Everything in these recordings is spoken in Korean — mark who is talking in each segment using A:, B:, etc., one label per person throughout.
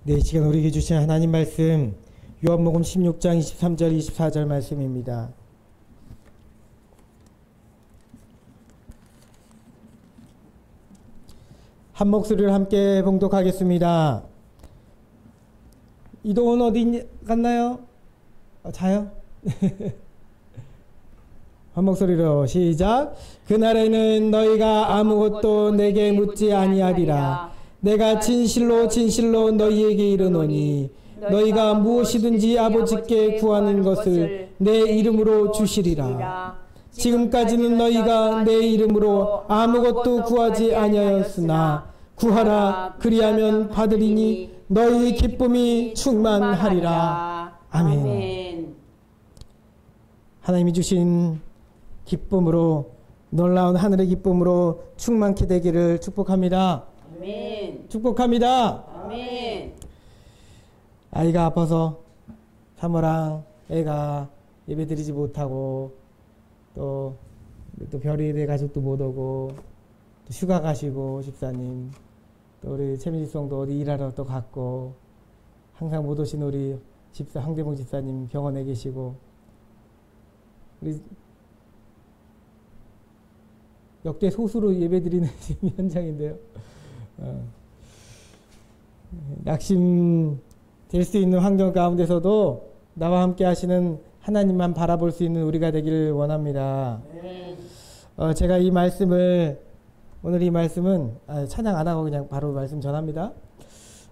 A: 네, 이 시간 우리에게 주신 하나님 말씀 요한복음 16장 23절 24절 말씀입니다. 한 목소리를 함께 봉독하겠습니다. 이동훈 어디 갔나요? 자요? 한 목소리로 시작. 그날에는 너희가 아무것도 내게 묻지 아니하리라. 내가 진실로 진실로 너희에게 이르노니 너희가 무엇이든지 아버지께 구하는 것을 내 이름으로 주시리라. 지금까지는 너희가 내 이름으로 아무것도 구하지 아니하였으나 구하라 그리하면 받으리니 너희 기쁨이 충만하리라. 아멘. 하나님이 주신 기쁨으로, 놀라운 하늘의 기쁨으로 충만케 되기를 축복합니다.
B: 아멘.
A: 축복합니다.
B: 아멘.
A: 아이가 아파서 사모랑 애가 예배드리지 못하고 또 별이네 가족도 못 오고 또 휴가 가시고 집사님, 또 우리 최민지성도 어디 일하러 또 갔고 항상 못 오신 우리 집사 황대봉 집사님 병원에 계시고 우리 역대 소수로 예배드리는 현장인데요. 낙심될 수 있는 환경 가운데서도 나와 함께 하시는 하나님만 바라볼 수 있는 우리가 되기를 원합니다. 제가 이 말씀을, 오늘 이 말씀은 찬양 안 하고 그냥 바로 말씀 전합니다.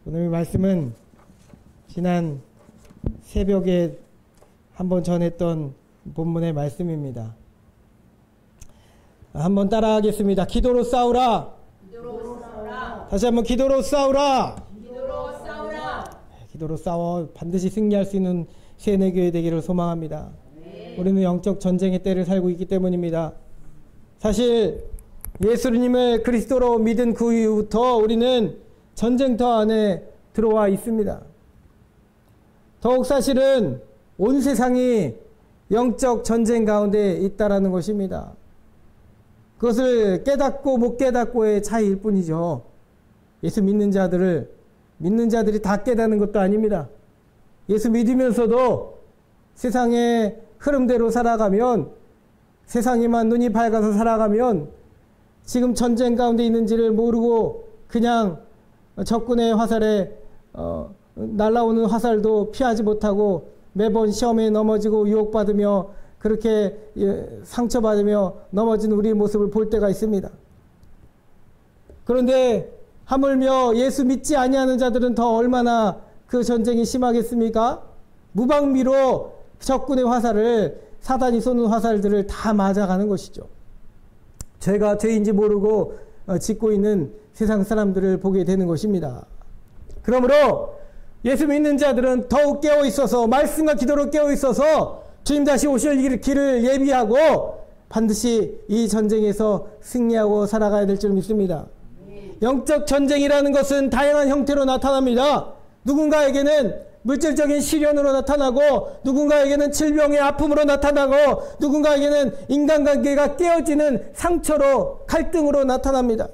A: 오늘 이 말씀은 지난 새벽에 한번 전했던 본문의 말씀입니다. 한번 따라하겠습니다. 기도로 싸우라.
B: 기도로 싸우라.
A: 다시 한번 기도로 싸우라.
B: 기도로 싸우라.
A: 기도로 싸워 반드시 승리할 수 있는 세뇌교회 되기를 소망합니다. 우리는 영적 전쟁의 때를 살고 있기 때문입니다. 사실 예수님을 그리스도로 믿은 그 이후부터 우리는 전쟁터 안에 들어와 있습니다. 더욱 사실은 온 세상이 영적 전쟁 가운데 있다라는 것입니다. 그것을 깨닫고 못 깨닫고의 차이일 뿐이죠. 예수 믿는 자들이 다 깨닫는 것도 아닙니다. 예수 믿으면서도 세상의 흐름대로 살아가면, 세상에만 눈이 밝아서 살아가면 지금 전쟁 가운데 있는지를 모르고 그냥 적군의 화살에 날아오는 화살도 피하지 못하고 매번 시험에 넘어지고 유혹받으며 그렇게 상처받으며 넘어진 우리의 모습을 볼 때가 있습니다. 그런데 하물며 예수 믿지 아니하는 자들은 더 얼마나 그 전쟁이 심하겠습니까? 무방비로 적군의 화살을, 사단이 쏘는 화살들을 다 맞아가는 것이죠. 죄가 죄인지 모르고 짓고 있는 세상 사람들을 보게 되는 것입니다. 그러므로 예수 믿는 자들은 더욱 깨어 있어서, 말씀과 기도로 깨어 있어서 주님 다시 오실 길을 예비하고 반드시 이 전쟁에서 승리하고 살아가야 될 줄 믿습니다. 영적 전쟁이라는 것은 다양한 형태로 나타납니다. 누군가에게는 물질적인 시련으로 나타나고, 누군가에게는 질병의 아픔으로 나타나고, 누군가에게는 인간관계가 깨어지는 상처로, 갈등으로 나타납니다.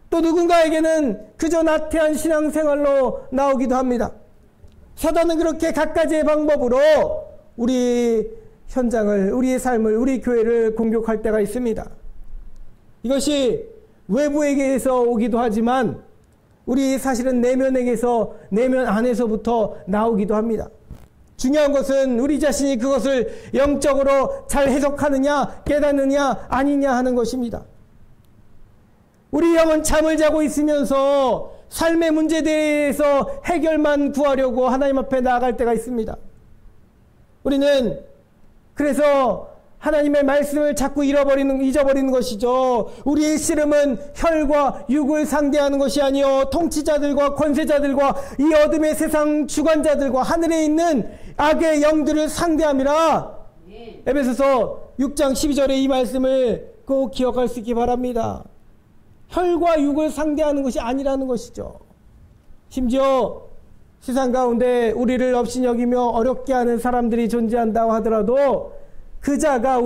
A: 또 누군가에게는 그저 나태한 신앙생활로 나오기도 합니다. 사단은 그렇게 각가지의 방법으로 우리 현장을, 우리의 삶을, 우리 교회를 공격할 때가 있습니다. 이것이 외부에게서 오기도 하지만 우리 사실은 내면 안에서부터 나오기도 합니다. 중요한 것은 우리 자신이 그것을 영적으로 잘 해석하느냐, 깨닫느냐, 아니냐 하는 것입니다. 우리 영은 잠을 자고 있으면서 삶의 문제에 대해서 해결만 구하려고 하나님 앞에 나아갈 때가 있습니다. 우리는 그래서 하나님의 말씀을 자꾸 잊어버리는 것이죠. 우리의 씨름은 혈과 육을 상대하는 것이 아니요 통치자들과 권세자들과 이 어둠의 세상 주관자들과 하늘에 있는 악의 영들을 상대함이라. 에베소서 6장 12절의 이 말씀을 꼭 기억할 수 있기 바랍니다. 혈과 육을 상대하는 것이 아니라는 것이죠. 심지어 세상 가운데 우리를 업신여기며 어렵게 하는 사람들이 존재한다고 하더라도 그 자가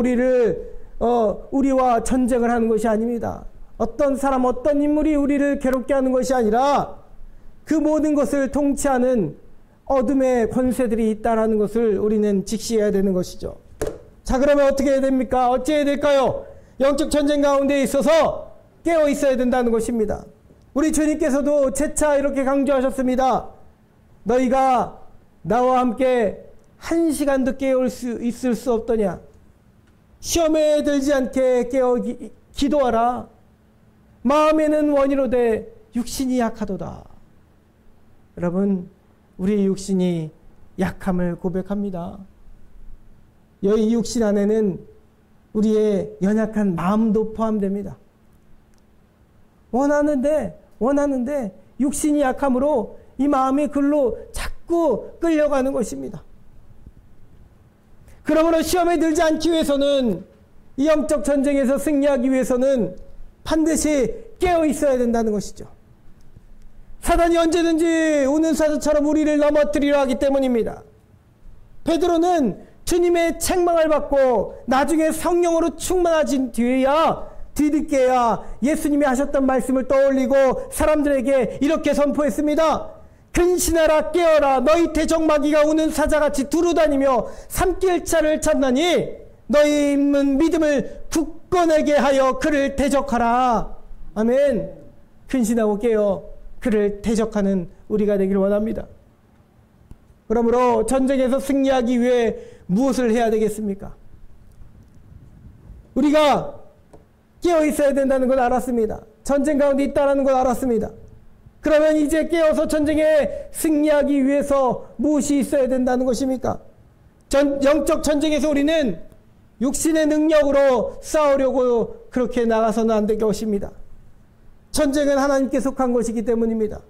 A: 우리와 전쟁을 하는 것이 아닙니다. 어떤 사람, 어떤 인물이 우리를 괴롭게 하는 것이 아니라 그 모든 것을 통치하는 어둠의 권세들이 있다라는 것을 우리는 직시해야 되는 것이죠. 자, 그러면 어떻게 해야 됩니까? 어찌해야 될까요? 영적 전쟁 가운데 있어서 깨어 있어야 된다는 것입니다. 우리 주님께서도 재차 이렇게 강조하셨습니다. 너희가 나와 함께 1시간도 깨어 있을 수 없더냐? 시험에 들지 않게 깨어 기도하라. 마음에는 원이로되 육신이 약하도다. 여러분, 우리 육신이 약함을 고백합니다. 이 육신 안에는 우리의 연약한 마음도 포함됩니다. 원하는데 육신이 약함으로 이 마음이 글로 자꾸 끌려가는 것입니다. 그러므로 시험에 들지 않기 위해서는, 이 영적 전쟁에서 승리하기 위해서는 반드시 깨어 있어야 된다는 것이죠. 사단이 언제든지 우는 사자처럼 우리를 넘어뜨리려 하기 때문입니다. 베드로는 주님의 책망을 받고 나중에 성령으로 충만해진 뒤늦게야 예수님이 하셨던 말씀을 떠올리고 사람들에게 이렇게 선포했습니다. 근신하라, 깨어라. 너희 대적마귀가 우는 사자같이 두루다니며 삼킬자를 찾나니 너희 있는 믿음을 굳건하게 하여 그를 대적하라. 아멘. 근신하고 깨어 그를 대적하는 우리가 되길 원합니다. 그러므로 전쟁에서 승리하기 위해 무엇을 해야 되겠습니까? 우리가 깨어 있어야 된다는 걸 알았습니다. 전쟁 가운데 있다는 걸 알았습니다. 그러면 이제 깨어서 전쟁에 승리하기 위해서 무엇이 있어야 된다는 것입니까? 영적 전쟁에서 우리는 육신의 능력으로 싸우려고 그렇게 나가서는 안 될 것입니다. 전쟁은 하나님께 속한 것이기 때문입니다.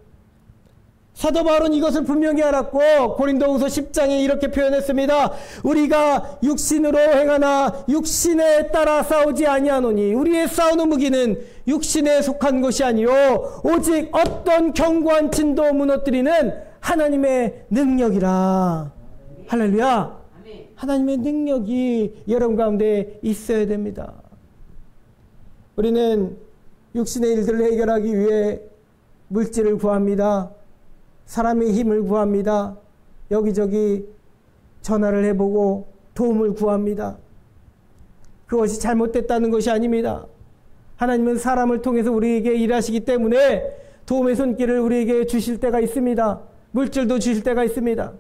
A: 사도 바울은 이것을 분명히 알았고 고린도후서 10장에 이렇게 표현했습니다. 우리가 육신으로 행하나 육신에 따라 싸우지 아니하노니 우리의 싸우는 무기는 육신에 속한 것이 아니요 오직 어떤 견고한 진도 무너뜨리는 하나님의 능력이라. 할렐루야. 하나님의 능력이 여러분 가운데 있어야 됩니다. 우리는 육신의 일들을 해결하기 위해 물질을 구합니다. 사람의 힘을 구합니다. 여기저기 전화를 해보고 도움을 구합니다. 그것이 잘못됐다는 것이 아닙니다. 하나님은 사람을 통해서 우리에게 일하시기 때문에 도움의 손길을 우리에게 주실 때가 있습니다. 물질도 주실 때가 있습니다.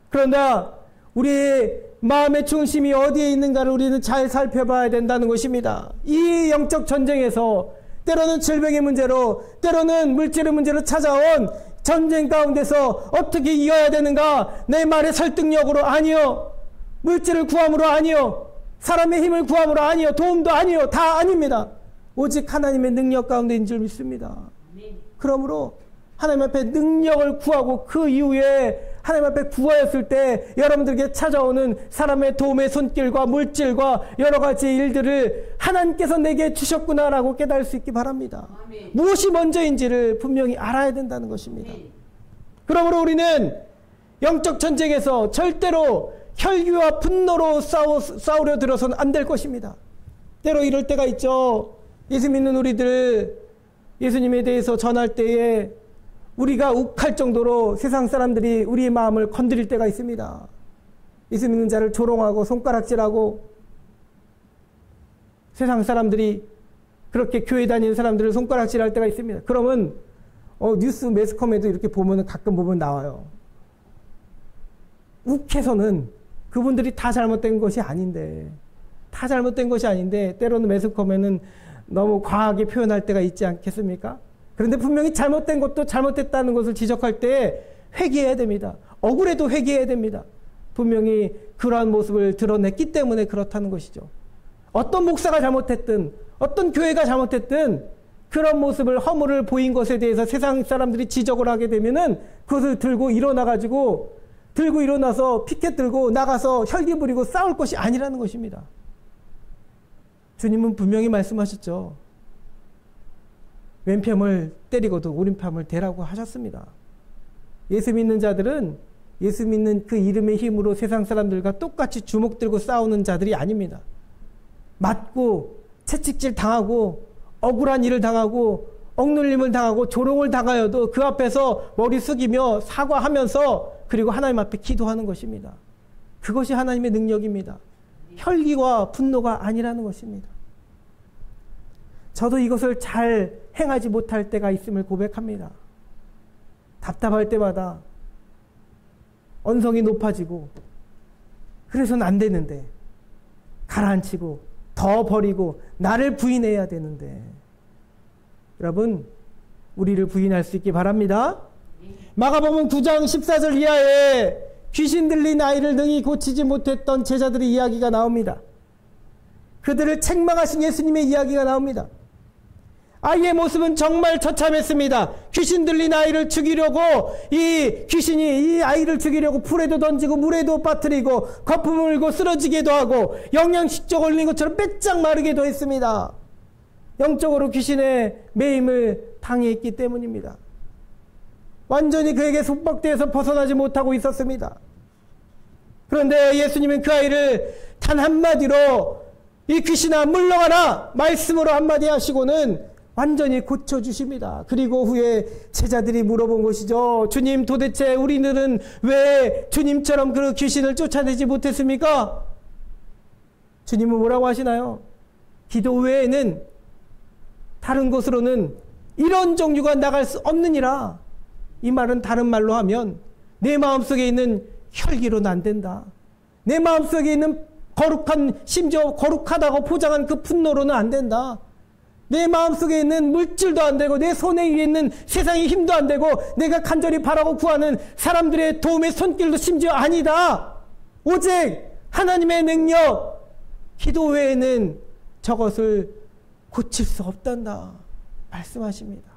A: 그러나 우리의 마음의 중심이 어디에 있는가를 우리는 잘 살펴봐야 된다는 것입니다. 이 영적 전쟁에서 때로는 질병의 문제로, 때로는 물질의 문제로 찾아온 전쟁 가운데서 어떻게 이겨야 되는가? 내 말의 설득력으로 아니요. 물질을 구함으로 아니요. 사람의 힘을 구함으로 아니요. 도움도 아니요. 다 아닙니다. 오직 하나님의 능력 가운데인 줄 믿습니다. 그러므로 하나님 앞에 능력을 구하고 그 이후에 하나님 앞에 구하였을 때 여러분들에게 찾아오는 사람의 도움의 손길과 물질과 여러 가지 일들을 하나님께서 내게 주셨구나라고 깨달을 수 있기 바랍니다. 아멘. 무엇이 먼저인지를 분명히 알아야 된다는 것입니다. 아멘. 그러므로 우리는 영적 전쟁에서 절대로 혈기와 분노로 싸우려 들어서는 안 될 것입니다. 때로 이럴 때가 있죠. 예수 믿는 우리들 예수님에 대해서 전할 때에 우리가 욱할 정도로 세상 사람들이 우리의 마음을 건드릴 때가 있습니다. 예수 믿는 자를 조롱하고 손가락질하고 세상 사람들이 그렇게 교회 다니는 사람들을 손가락질할 때가 있습니다. 그러면 뉴스 매스컴에도 이렇게 보면 가끔 보면 나와요. 욱해서는 그분들이 다 잘못된 것이 아닌데 때로는 매스컴에는 너무 과하게 표현할 때가 있지 않겠습니까? 그런데 분명히 잘못된 것도 잘못됐다는 것을 지적할 때 회개해야 됩니다. 억울해도 회개해야 됩니다. 분명히 그러한 모습을 드러냈기 때문에 그렇다는 것이죠. 어떤 목사가 잘못했든 어떤 교회가 잘못했든 그런 모습을 허물을 보인 것에 대해서 세상 사람들이 지적을 하게 되면은 그것을 들고 일어나서 피켓 들고 나가서 혈기 부리고 싸울 것이 아니라는 것입니다. 주님은 분명히 말씀하셨죠. 왼편을 때리고도 오른편을 대라고 하셨습니다. 예수 믿는 자들은 예수 믿는 그 이름의 힘으로 세상 사람들과 똑같이 주먹 들고 싸우는 자들이 아닙니다. 맞고 채찍질 당하고 억울한 일을 당하고 억눌림을 당하고 조롱을 당하여도 그 앞에서 머리 숙이며 사과하면서 그리고 하나님 앞에 기도하는 것입니다. 그것이 하나님의 능력입니다. 혈기와 분노가 아니라는 것입니다. 저도 이것을 잘 행하지 못할 때가 있음을 고백합니다. 답답할 때마다 언성이 높아지고 그래서는 안 되는데 가라앉히고 더 버리고 나를 부인해야 되는데 여러분 우리를 부인할 수 있기 바랍니다. 마가복음 9장 14절 이하에 귀신 들린 아이를 능히 고치지 못했던 제자들의 이야기가 나옵니다. 그들을 책망하신 예수님의 이야기가 나옵니다. 아이의 모습은 정말 처참했습니다. 귀신 들린 아이를 죽이려고 이 귀신이 이 아이를 죽이려고 풀에도 던지고 물에도 빠뜨리고 거품을 흘고 쓰러지게도 하고 영양실조 걸린 것처럼 빼짝 마르게도 했습니다. 영적으로 귀신의 매임을 당했기 때문입니다. 완전히 그에게 속박대에서 벗어나지 못하고 있었습니다. 그런데 예수님은 그 아이를 단 한마디로 이 귀신아 물러가라 말씀으로 한마디 하시고는 완전히 고쳐주십니다. 그리고 후에 제자들이 물어본 것이죠. 주님 도대체 우리들은 왜 주님처럼 그 귀신을 쫓아내지 못했습니까? 주님은 뭐라고 하시나요? 기도 외에는 다른 곳으로는 이런 종류가 나갈 수 없느니라. 이 말은 다른 말로 하면 내 마음속에 있는 혈기로는 안 된다. 내 마음속에 있는 거룩한 심지어 거룩하다고 포장한 그 분노로는 안 된다. 내 마음속에 있는 물질도 안 되고 내 손에 위에 있는 세상의 힘도 안 되고 내가 간절히 바라고 구하는 사람들의 도움의 손길도 심지어 아니다. 오직 하나님의 능력 기도 외에는 저것을 고칠 수 없단다 말씀하십니다.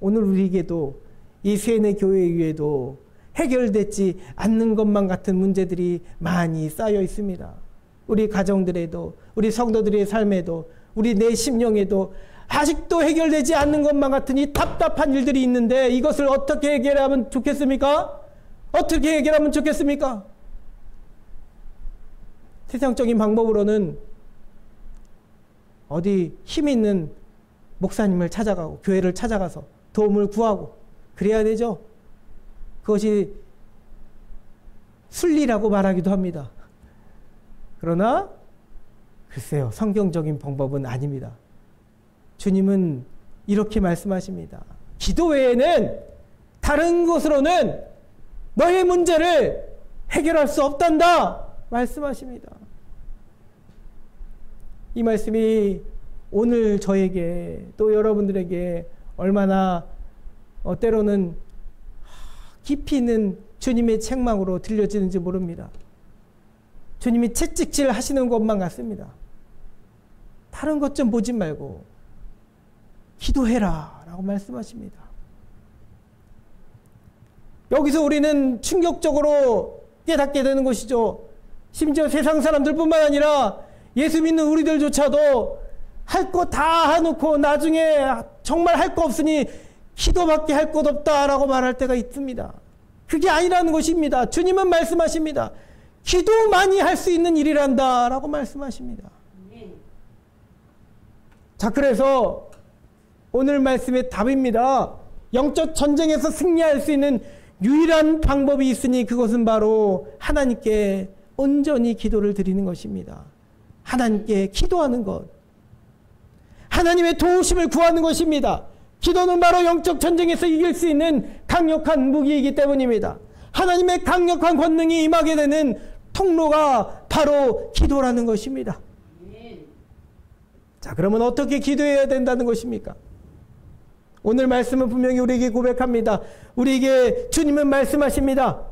A: 오늘 우리에게도 이 세뇌 교회 위에도 해결되지 않는 것만 같은 문제들이 많이 쌓여 있습니다. 우리 가정들에도 우리 성도들의 삶에도 우리 내 심령에도 아직도 해결되지 않는 것만 같은 이 답답한 일들이 있는데 이것을 어떻게 해결하면 좋겠습니까? 어떻게 해결하면 좋겠습니까? 세상적인 방법으로는 어디 힘 있는 목사님을 찾아가고 교회를 찾아가서 도움을 구하고 그래야 되죠. 그것이 순리라고 말하기도 합니다. 그러나 글쎄요, 성경적인 방법은 아닙니다. 주님은 이렇게 말씀하십니다. 기도 외에는 다른 곳으로는 너의 문제를 해결할 수 없단다 말씀하십니다. 이 말씀이 오늘 저에게 또 여러분들에게 얼마나 때로는 깊이 있는 주님의 책망으로 들려지는지 모릅니다. 주님이 채찍질 하시는 것만 같습니다. 다른 것 좀 보지 말고 기도해라 라고 말씀하십니다. 여기서 우리는 충격적으로 깨닫게 되는 것이죠. 심지어 세상 사람들뿐만 아니라 예수 믿는 우리들조차도 할 거 다 해놓고 나중에 정말 할 거 없으니 기도밖에 할 것 없다라고 말할 때가 있습니다. 그게 아니라는 것입니다. 주님은 말씀하십니다. 기도만이 할 수 있는 일이란다 라고 말씀하십니다. 자, 그래서 오늘 말씀의 답입니다. 영적 전쟁에서 승리할 수 있는 유일한 방법이 있으니 그것은 바로 하나님께 온전히 기도를 드리는 것입니다. 하나님께 기도하는 것, 하나님의 도우심을 구하는 것입니다. 기도는 바로 영적 전쟁에서 이길 수 있는 강력한 무기이기 때문입니다. 하나님의 강력한 권능이 임하게 되는 통로가 바로 기도라는 것입니다. 자, 그러면 어떻게 기도해야 된다는 것입니까? 오늘 말씀은 분명히 우리에게 고백합니다. 우리에게 주님은 말씀하십니다.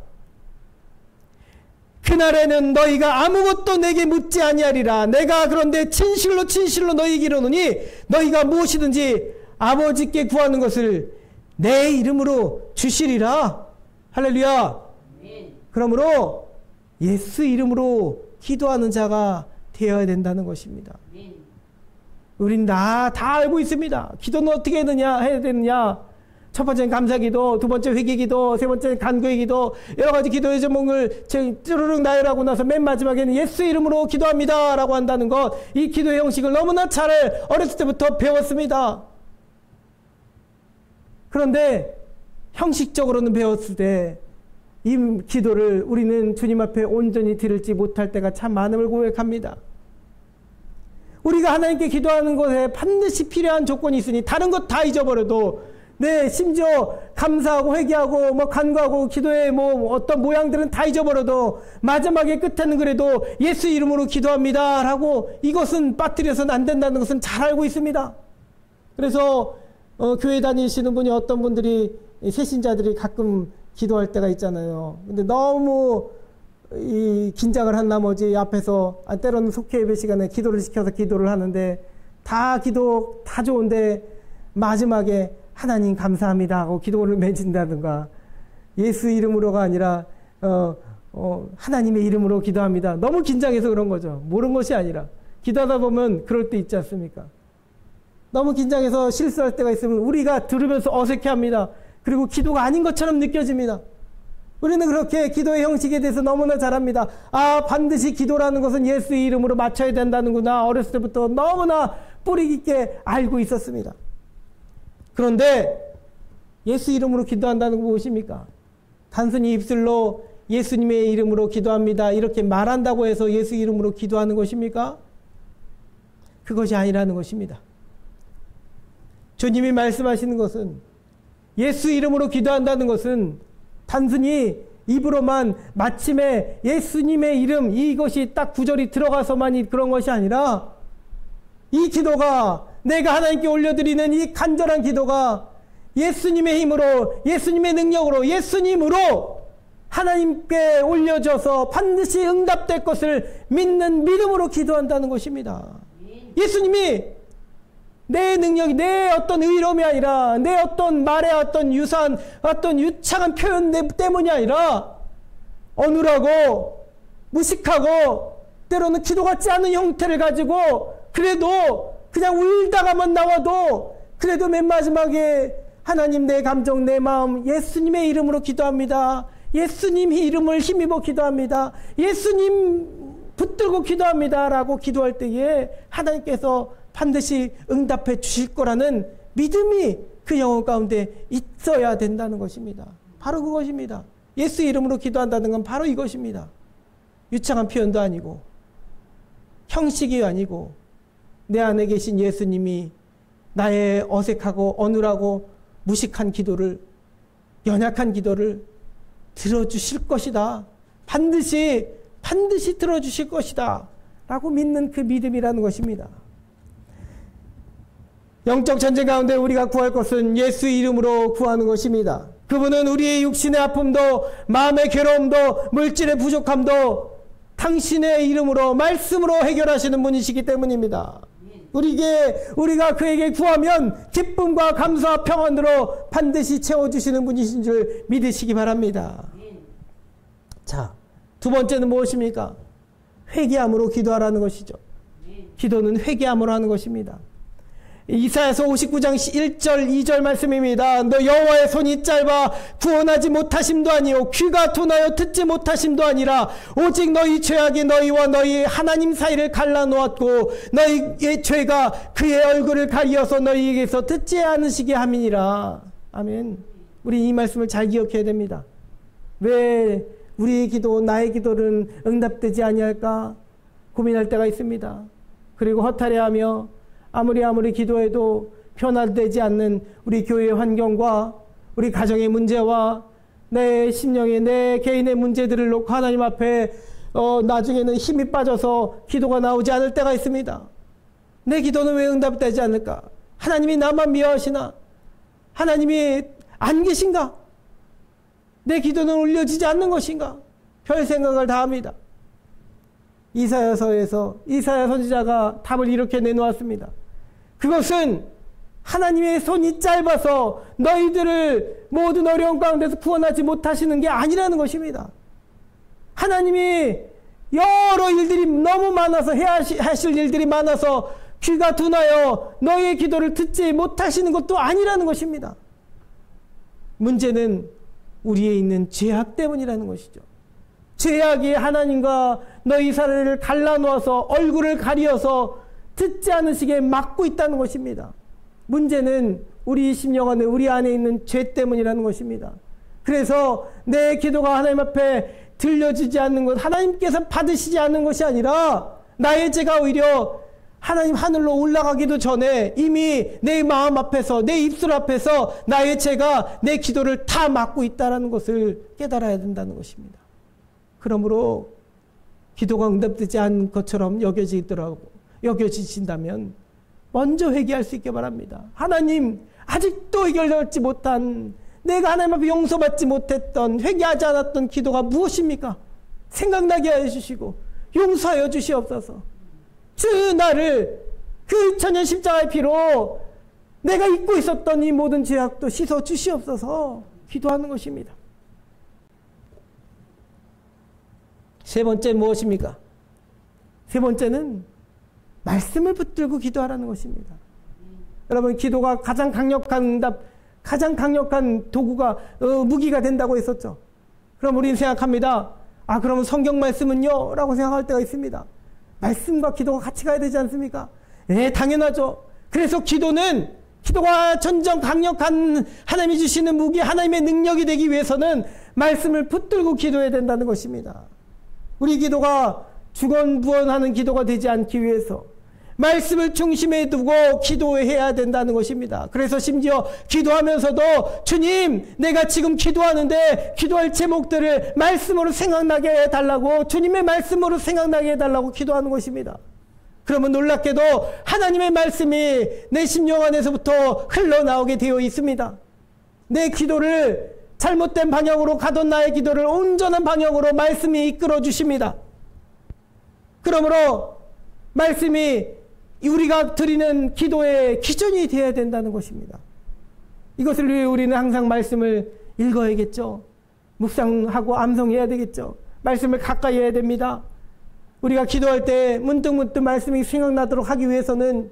A: 그날에는 너희가 아무것도 내게 묻지 아니하리라. 내가 그런데 진실로 진실로 너희에게 이르노니 너희가 무엇이든지 아버지께 구하는 것을 내 이름으로 주시리라. 할렐루야. 그러므로 예수 이름으로 기도하는 자가 되어야 된다는 것입니다. 우린 다 알고 있습니다. 기도는 어떻게 해야 되느냐. 첫 번째는 감사기도, 두 번째 회개기도, 세 번째는 간구의기도, 여러 가지 기도의 제목을 쭈르륵 나열하고 나서 맨 마지막에는 예수 이름으로 기도합니다 라고 한다는 것, 이 기도의 형식을 너무나 잘 어렸을 때부터 배웠습니다. 그런데 형식적으로는 배웠을 때 이 기도를 우리는 주님 앞에 온전히 드리지 못할 때가 참 많음을 고백합니다. 우리가 하나님께 기도하는 것에 반드시 필요한 조건이 있으니 다른 것 다 잊어버려도 심지어 감사하고 회개하고 간구하고 기도의 어떤 모양들은 다 잊어버려도 마지막에 끝에는 그래도 예수 이름으로 기도합니다 라고 이것은 빠뜨려서는 안 된다는 것은 잘 알고 있습니다. 그래서 교회 다니시는 분이 어떤 분들이 새신자들이 가끔 기도할 때가 있잖아요. 근데 너무 긴장을 한 나머지 앞에서 때로는 속회 예배 시간에 기도를 시켜서 기도를 하는데 다 좋은데 마지막에 하나님 감사합니다 하고 기도를 맺은다든가 예수 이름으로가 아니라 하나님의 이름으로 기도합니다. 너무 긴장해서 그런 거죠. 모르는 것이 아니라 기도하다 보면 그럴 때 있지 않습니까? 너무 긴장해서 실수할 때가 있으면 우리가 들으면서 어색해합니다. 그리고 기도가 아닌 것처럼 느껴집니다. 우리는 그렇게 기도의 형식에 대해서 너무나 잘 압니다. 반드시 기도라는 것은 예수의 이름으로 맞춰야 된다는구나. 어렸을 때부터 너무나 뿌리 깊게 알고 있었습니다. 그런데 예수 이름으로 기도한다는 거 무엇입니까? 단순히 입술로 예수님의 이름으로 기도합니다. 이렇게 말한다고 해서 예수 이름으로 기도하는 것입니까? 그것이 아니라는 것입니다. 주님이 말씀하시는 것은 예수 이름으로 기도한다는 것은 단순히 입으로만 마침에 예수님의 이름 이것이 딱 구절이 들어가서만이 그런 것이 아니라 이 기도가 내가 하나님께 올려드리는 이 간절한 기도가 예수님의 힘으로 예수님의 능력으로 예수님으로 하나님께 올려져서 반드시 응답될 것을 믿는 믿음으로 기도한다는 것입니다. 예수님이 내 능력이 내 어떤 의로움이 아니라 내 어떤 말의 어떤 유사한 어떤 유창한 표현 때문이 아니라 어눌하고 무식하고 때로는 기도 같지 않은 형태를 가지고 그래도 그냥 울다가만 나와도 그래도 맨 마지막에 하나님 내 감정 내 마음 예수님의 이름으로 기도합니다. 예수님 이름을 힘입어 기도합니다. 예수님 붙들고 기도합니다 라고 기도할 때에 하나님께서 반드시 응답해 주실 거라는 믿음이 그 영혼 가운데 있어야 된다는 것입니다. 바로 그것입니다. 예수 이름으로 기도한다는 건 바로 이것입니다. 유창한 표현도 아니고 형식이 아니고 내 안에 계신 예수님이 나의 어색하고 어눌하고 무식한 기도를 연약한 기도를 들어주실 것이다. 반드시 들어주실 것이다 라고 믿는 그 믿음이라는 것입니다. 영적 전쟁 가운데 우리가 구할 것은 예수 이름으로 구하는 것입니다. 그분은 우리의 육신의 아픔도 마음의 괴로움도 물질의 부족함도 당신의 이름으로 말씀으로 해결하시는 분이시기 때문입니다. 우리가 그에게 구하면 기쁨과 감사와 평안으로 반드시 채워주시는 분이신 줄 믿으시기 바랍니다. 자, 두 번째는 무엇입니까? 회개함으로 기도하라는 것이죠. 기도는 회개함으로 하는 것입니다. 이사야서 59장 1절 2절 말씀입니다. 너 여호와의 손이 짧아 구원하지 못하심도 아니요 귀가 둔하여 듣지 못하심도 아니라 오직 너희 죄악이 너희와 너희 하나님 사이를 갈라놓았고 너희의 죄가 그의 얼굴을 가리어서 너희에게서 듣지 않으시게 함이니라. 아멘. 우리 이 말씀을 잘 기억해야 됩니다. 왜 우리의 기도 나의 기도는 응답되지 아니할까 고민할 때가 있습니다. 그리고 허탈해하며 아무리 기도해도 변화되지 않는 우리 교회의 환경과 우리 가정의 문제와 내 심령의 내 개인의 문제들을 놓고 하나님 앞에 나중에는 힘이 빠져서 기도가 나오지 않을 때가 있습니다. 내 기도는 왜 응답되지 않을까? 하나님이 나만 미워하시나? 하나님이 안 계신가? 내 기도는 올려지지 않는 것인가? 별 생각을 다 합니다. 이사야서에서 이사야 선지자가 답을 이렇게 내놓았습니다. 그것은 하나님의 손이 짧아서 너희들을 모든 어려운 가운데서 구원하지 못하시는 게 아니라는 것입니다. 하나님이 여러 일들이 너무 많아서 하실 일들이 많아서 귀가 둔하여 너희의 기도를 듣지 못하시는 것도 아니라는 것입니다. 문제는 우리에 있는 죄악 때문이라는 것이죠. 죄악이 하나님과 너희 사이를 갈라놓아서 얼굴을 가리어서 듣지 않으시게 막고 있다는 것입니다. 문제는 우리 심령 안에, 우리 안에 있는 죄 때문이라는 것입니다. 그래서 내 기도가 하나님 앞에 들려지지 않는 것, 하나님께서 받으시지 않는 것이 아니라 나의 죄가 오히려 하나님 하늘로 올라가기도 전에 이미 내 마음 앞에서, 내 입술 앞에서 나의 죄가 내 기도를 다 막고 있다는 것을 깨달아야 된다는 것입니다. 그러므로 기도가 응답되지 않은 것처럼 여겨지신다면 먼저 회개할 수 있게 바랍니다. 하나님, 아직도 해결되지 못한, 내가 하나님 앞에 용서받지 못했던, 회개하지 않았던 기도가 무엇입니까? 생각나게 하여 주시고 용서하여 주시옵소서. 주 나를 그 천년 십자가의 피로 내가 잊고 있었던 이 모든 죄악도 씻어 주시옵소서 기도하는 것입니다. 세 번째 무엇입니까? 세 번째는 말씀을 붙들고 기도하라는 것입니다. 여러분, 기도가 가장 강력한 응답, 가장 강력한 도구가, 무기가 된다고 했었죠. 그럼 우리는 생각합니다. 그러면 성경 말씀은요? 라고 생각할 때가 있습니다. 말씀과 기도가 같이 가야 되지 않습니까? 네, 당연하죠. 그래서 기도가 전정 강력한 하나님이 주시는 무기, 하나님의 능력이 되기 위해서는 말씀을 붙들고 기도해야 된다는 것입니다. 우리 기도가 주권부원하는 기도가 되지 않기 위해서 말씀을 중심에 두고 기도해야 된다는 것입니다. 그래서 심지어 기도하면서도 주님, 내가 지금 기도하는데 기도할 제목들을 말씀으로 생각나게 해달라고, 주님의 말씀으로 생각나게 해달라고 기도하는 것입니다. 그러면 놀랍게도 하나님의 말씀이 내 심령 안에서부터 흘러나오게 되어 있습니다. 내 기도를 잘못된 방향으로 가던 나의 기도를 온전한 방향으로 말씀이 이끌어 주십니다. 그러므로 말씀이 우리가 드리는 기도의 기준이 되어야 된다는 것입니다. 이것을 위해 우리는 항상 말씀을 읽어야겠죠. 묵상하고 암송해야 되겠죠. 말씀을 가까이 해야 됩니다. 우리가 기도할 때 문득문득 말씀이 생각나도록 하기 위해서는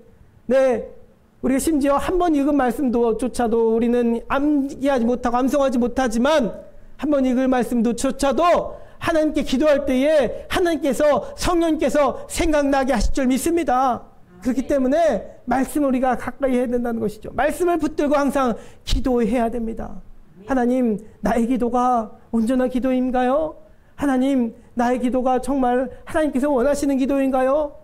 A: 우리가 심지어 한 번 읽은 말씀조차도 우리는 암기하지 못하고 암송하지 못하지만 한 번 읽은 말씀조차도 하나님께 기도할 때에 하나님께서, 성령께서 생각나게 하실 줄 믿습니다. 그렇기 때문에 말씀을 우리가 가까이 해야 된다는 것이죠. 말씀을 붙들고 항상 기도해야 됩니다. 하나님, 나의 기도가 온전한 기도인가요? 하나님, 나의 기도가 정말 하나님께서 원하시는 기도인가요?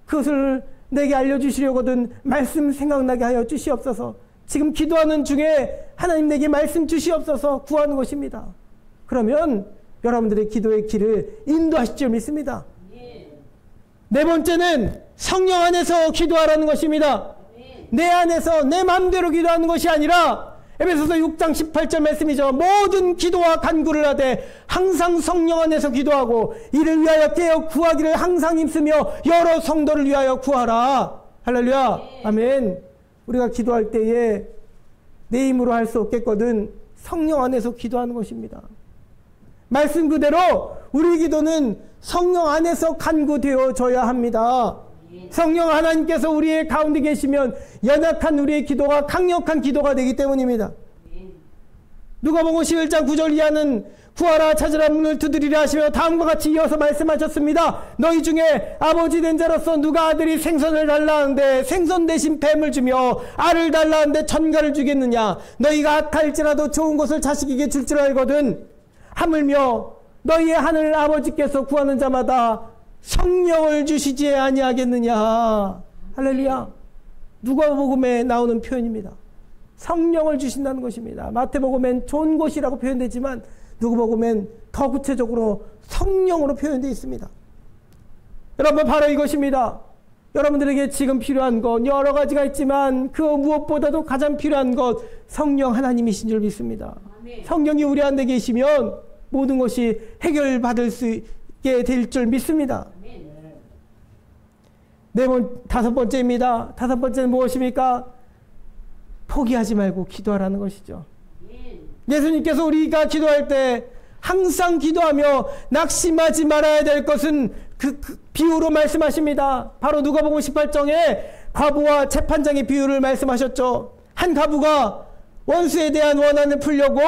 A: 그것을 내게 알려주시려거든 말씀 생각나게 하여 주시옵소서. 지금 기도하는 중에 하나님 내게 말씀 주시옵소서 구하는 것입니다. 그러면 여러분들의 기도의 길을 인도하실 줄 믿습니다. 네 번째는 성령 안에서 기도하라는 것입니다. 내 안에서 내 마음대로 기도하는 것이 아니라 에베소서 6장 18절 말씀이죠. 모든 기도와 간구를 하되 항상 성령 안에서 기도하고 이를 위하여 깨어 구하기를 항상 힘쓰며 여러 성도를 위하여 구하라. 할렐루야. 아멘. 우리가 기도할 때에 내 힘으로 할 수 없겠거든 성령 안에서 기도하는 것입니다. 말씀 그대로 우리 기도는 성령 안에서 간구되어져야 합니다. 성령 하나님께서 우리의 가운데 계시면 연약한 우리의 기도가 강력한 기도가 되기 때문입니다. 누가복음 11장 9절 이하는 구하라 찾으라 문을 두드리라 하시며 다음과 같이 이어서 말씀하셨습니다. 너희 중에 아버지 된 자로서 누가 아들이 생선을 달라 하는데 생선 대신 뱀을 주며 알을 달라 하는데 전갈을 주겠느냐. 너희가 악할지라도 좋은 것을 자식에게 줄 줄 알거든. 하물며 너희의 하늘 아버지께서 구하는 자마다 성령을 주시지 아니하겠느냐. 할렐루야. 누가복음에 나오는 표현입니다. 성령을 주신다는 것입니다. 마태복음엔 좋은 것이라고 표현되지만 누가복음엔 더 구체적으로 성령으로 표현되어 있습니다. 여러분, 바로 이것입니다. 여러분들에게 지금 필요한 것 여러 가지가 있지만 그 무엇보다도 가장 필요한 것 성령 하나님이신 줄 믿습니다. 성령이 우리 안에 계시면 모든 것이 해결받을 수 있게 될 줄 믿습니다. 다섯 번째입니다. 다섯 번째는 무엇입니까? 포기하지 말고 기도하라는 것이죠. 예수님께서 우리가 기도할 때 항상 기도하며 낙심하지 말아야 될 것은 그 비유로 말씀하십니다. 바로 누가복음 18장에 과부와 재판장의 비유를 말씀하셨죠. 한 과부가 원수에 대한 원한을 풀려고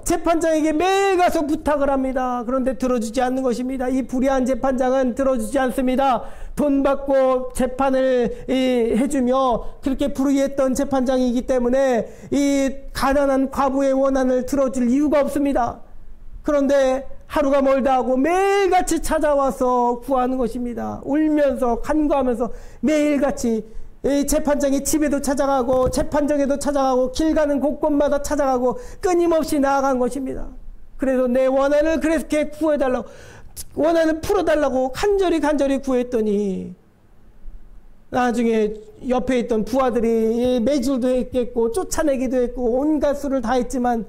A: 재판장에게 매일 가서 부탁을 합니다. 그런데 들어주지 않는 것입니다. 이 불의한 재판장은 들어주지 않습니다. 돈 받고 재판을 해주며 그렇게 불의했던 재판장이기 때문에 이 가난한 과부의 원한을 들어줄 이유가 없습니다. 그런데 하루가 멀다 하고 매일같이 찾아와서 구하는 것입니다. 울면서 간구하면서 매일같이 재판장의 집에도 찾아가고 재판정에도 찾아가고 길 가는 곳곳마다 찾아가고 끊임없이 나아간 것입니다. 그래서 내 원한을 그렇게 구해달라고, 원한을 풀어달라고 간절히 구했더니 나중에 옆에 있던 부하들이 매질도 했겠고 쫓아내기도 했고 온갖 수를 다 했지만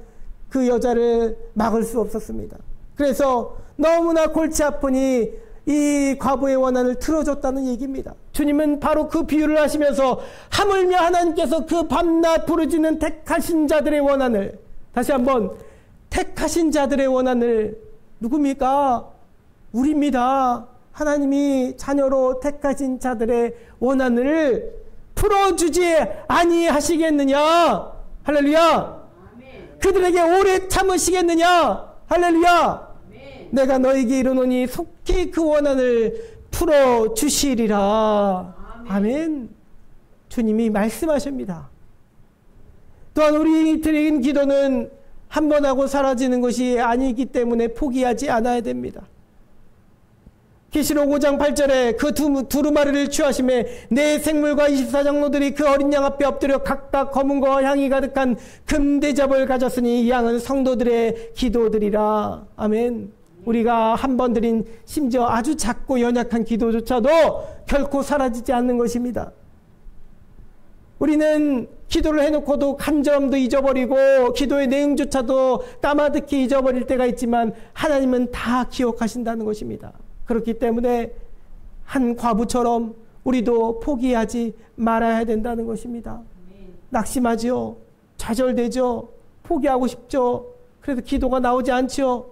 A: 그 여자를 막을 수 없었습니다. 그래서 너무나 골치 아프니 이 과부의 원한을 틀어줬다는 얘기입니다. 주님은 바로 그 비유를 하시면서 하물며 하나님께서 그 밤낮 부르짖는 택하신 자들의 원한을, 다시 한번 택하신 자들의 원한을, 누굽니까? 우리입니다. 하나님이 자녀로 택하신 자들의 원한을 풀어주지 아니하시겠느냐? 할렐루야. 그들에게 오래 참으시겠느냐? 할렐루야. 내가 너에게 이르노니 속히 그 원한을 풀어주시리라. 아멘. 주님이 말씀하십니다. 또한 우리 드린 기도는 한 번 하고 사라지는 것이 아니기 때문에 포기하지 않아야 됩니다. 계시록 5장 8절에 그 두루마리를 취하심에 네 생물과 24장로들이 그 어린 양 앞에 엎드려 각각 검은과 향이 가득한 금대접을 가졌으니 이 양은 성도들의 기도들이라. 아멘. 우리가 한 번 드린 심지어 아주 작고 연약한 기도조차도 결코 사라지지 않는 것입니다. 우리는 기도를 해놓고도 간절함도 잊어버리고 기도의 내용조차도 까마득히 잊어버릴 때가 있지만 하나님은 다 기억하신다는 것입니다. 그렇기 때문에 한 과부처럼 우리도 포기하지 말아야 된다는 것입니다. 낙심하지요. 좌절되죠. 포기하고 싶죠. 그래서 기도가 나오지 않죠.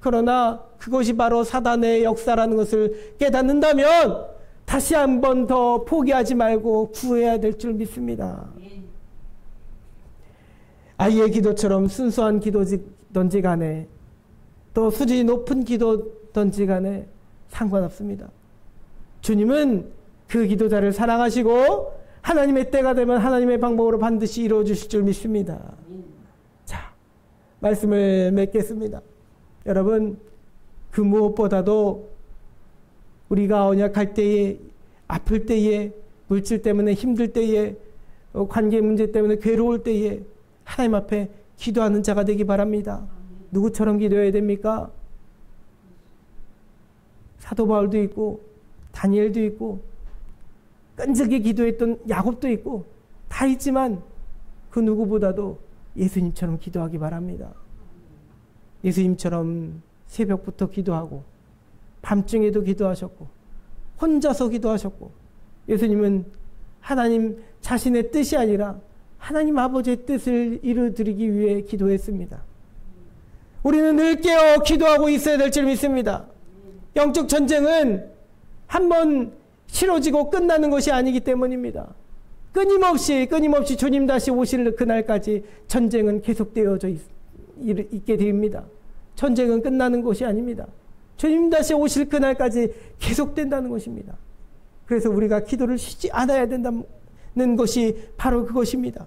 A: 그러나 그것이 바로 사단의 역사라는 것을 깨닫는다면 다시 한 번 더 포기하지 말고 구해야 될 줄 믿습니다. 아이의 기도처럼 순수한 기도든지 간에 또 수준이 높은 기도든지 간에 상관없습니다. 주님은 그 기도자를 사랑하시고 하나님의 때가 되면 하나님의 방법으로 반드시 이루어 주실 줄 믿습니다. 자, 말씀을 맺겠습니다. 여러분, 그 무엇보다도 우리가 언약할 때에, 아플 때에, 물질 때문에 힘들 때에, 관계 문제 때문에 괴로울 때에 하나님 앞에 기도하는 자가 되기 바랍니다. 누구처럼 기도해야 됩니까? 사도 바울도 있고 다니엘도 있고 끈질기게 기도했던 야곱도 있고 다 있지만 그 누구보다도 예수님처럼 기도하기 바랍니다. 예수님처럼 새벽부터 기도하고 밤중에도 기도하셨고 혼자서 기도하셨고 예수님은 하나님 자신의 뜻이 아니라 하나님 아버지의 뜻을 이루어드리기 위해 기도했습니다. 우리는 늘 깨어 기도하고 있어야 될 줄 믿습니다. 영적 전쟁은 한번 치러지고 끝나는 것이 아니기 때문입니다. 끊임없이 주님 다시 오실 그날까지 전쟁은 계속되어져 있게 됩니다. 전쟁은 끝나는 것이 아닙니다. 주님 다시 오실 그날까지 계속된다는 것입니다. 그래서 우리가 기도를 쉬지 않아야 된다는 것이 바로 그것입니다.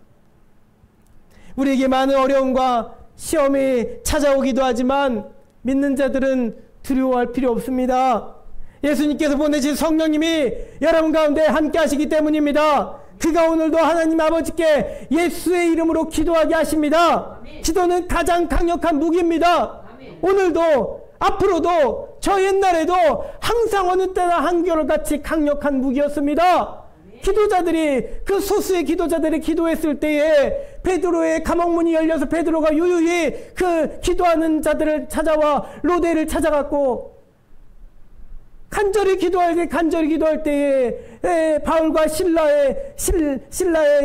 A: 우리에게 많은 어려움과 시험이 찾아오기도 하지만 믿는 자들은 두려워할 필요 없습니다. 예수님께서 보내신 성령님이 여러분 가운데 함께 하시기 때문입니다. 그가 오늘도 하나님 아버지께 예수의 이름으로 기도하게 하십니다. 기도는 가장 강력한 무기입니다. 오늘도 앞으로도 저 옛날에도 항상 어느 때나 한결같이 강력한 무기였습니다. 기도자들이 그 소수의 기도자들이 기도했을 때에 베드로의 감옥문이 열려서 베드로가 유유히 그 기도하는 자들을 찾아와 로데를 찾아갔고 간절히 기도할 때에 바울과 신라의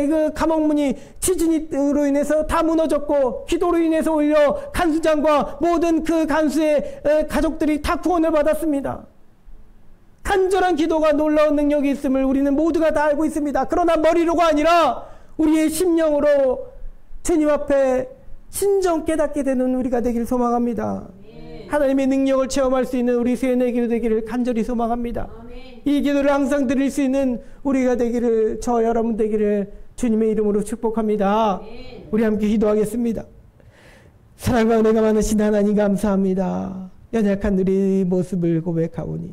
A: 그 감옥문이 지진으로 인해서 다 무너졌고 기도로 인해서 오히려 간수장과 모든 그 간수의 가족들이 다 구원을 받았습니다. 간절한 기도가 놀라운 능력이 있음을 우리는 모두가 다 알고 있습니다. 그러나 머리로가 아니라 우리의 심령으로 주님 앞에 진정 깨닫게 되는 우리가 되기를 소망합니다. 하나님의 능력을 체험할 수 있는 우리 세연의 기도 되기를 간절히 소망합니다. 이 기도를 항상 드릴 수 있는 우리가 되기를, 저 여러분 되기를 주님의 이름으로 축복합니다. 우리 함께 기도하겠습니다. 사랑과 은혜가 많으신 하나님 감사합니다. 연약한 우리 모습을 고백하오니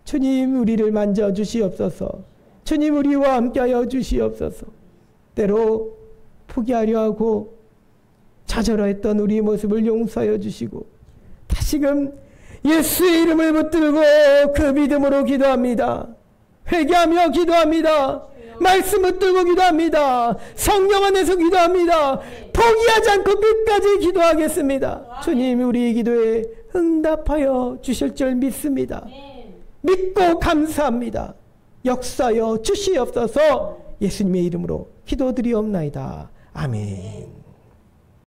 A: 주님 우리를 만져주시옵소서. 주님 우리와 함께하여 주시옵소서. 때로 포기하려 하고 좌절했던 우리의 모습을 용서하여 주시고 다시금 예수의 이름을 붙들고 그 믿음으로 기도합니다. 회개하며 기도합니다. 말씀 붙들고 기도합니다. 성령 안에서 기도합니다. 포기하지 않고 끝까지 기도하겠습니다. 주님 우리의 기도에 응답하여 주실 줄 믿습니다. 믿고 감사합니다. 역사여 주시옵소서. 예수님의 이름으로 기도드리옵나이다. 아멘.